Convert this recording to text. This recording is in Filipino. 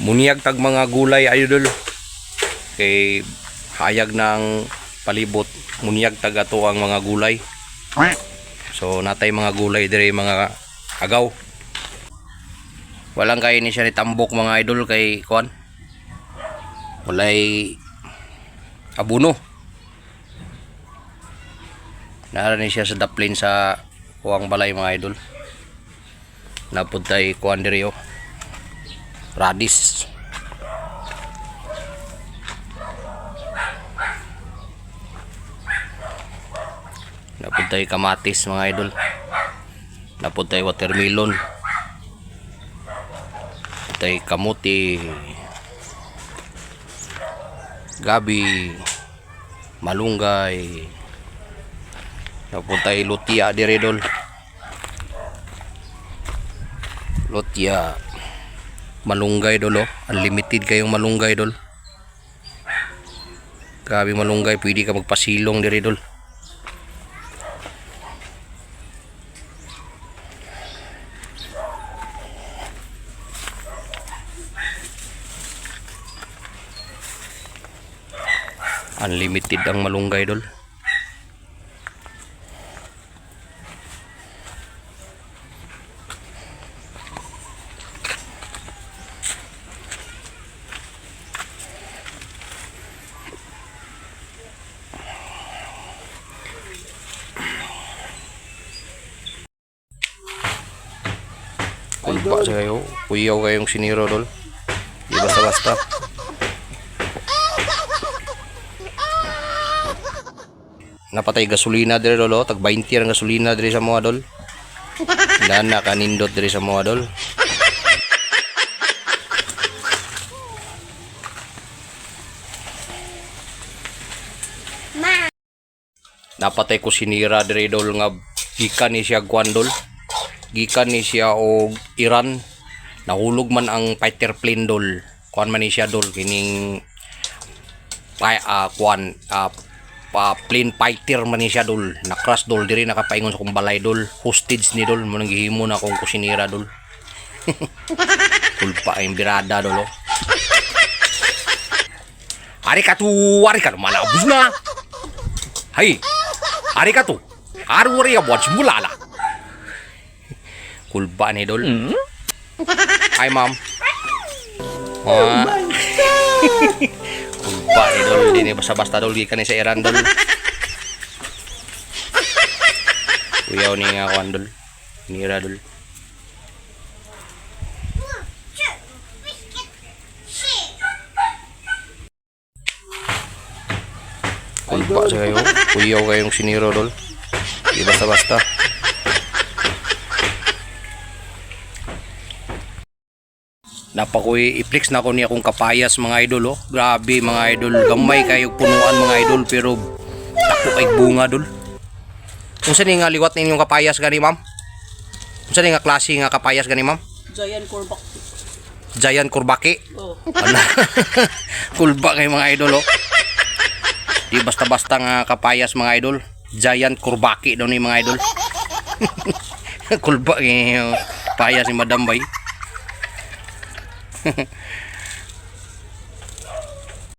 Muniyag tag mga gulay idol. Kay hayag ng palibot, muniyag tag ato ang mga gulay. So natay mga gulay dire mga agaw. Walang kay ni siya ni tambok mga idol kay kuan. Walay abuno. Nara ni siya sa daplin sa kuwang balay mga idol. Napud tay kuan dire yo. Radis. Napud tay kamatis mga idol. Napud tay watermelon. Tay kamuti. Gabi. Malunggay. Napud tay lutia dire idol. Lutia. Malunggay dol, oh. Unlimited kayong malunggay dol. Grabe malunggay, pwede ka magpasilong diri dol. Unlimited ang malunggay dol. Kulpa sa kayo, kuyaw kayong siniro dol. Di basta-basta. Napatay gasolina dire dol, oh. Tag 20 ang gasolina dire sa mga dol. Dana kanindot dire sa mga dol. Napatay kusinira dire dol nga gikan ni siya kuan dol. Gikan ni siya og Iran. Nahulog man ang fighter plane dol. Kuan man ni siya dol kining plane fighter man ni siya dol. Na-crash dol diri nakapaingon sa kong balay dol. Hostage ni dol mo nang gihimo na akong kusinira dol. Kulpa ang birada dol. Oh. Ari ka tu manabuz na. Hay. Ari ka tu. Ari ya buat simulala. Kulba ni dol. Hi ma'am. Oh my god. Kulba ni dol, di ni basta-basta dol gikan ni sa Iran dol. Kuyaw ni nga kuan dol. Nira dol. Kulba sa kayo. Kuyaw kayong siniro dol. Di basta-basta. Napakoy i-flex na ko niya kung kapayas mga idol, oh. Grabe mga idol, gamay kayo punuan mga idol pero dako kay bunga dol. Unsa ni nga liwat ninyong kapayas gani ma'am? Unsa ni nga klase nga kapayas gani ma'am? Giant Corbaki. Giant Corbaki? Oh. Kulba kay mga idol, oh. Di basta-basta nga kapayas mga idol. Giant Corbaki daw ni mga idol. Kulba kay kapayas ni Madam Bay.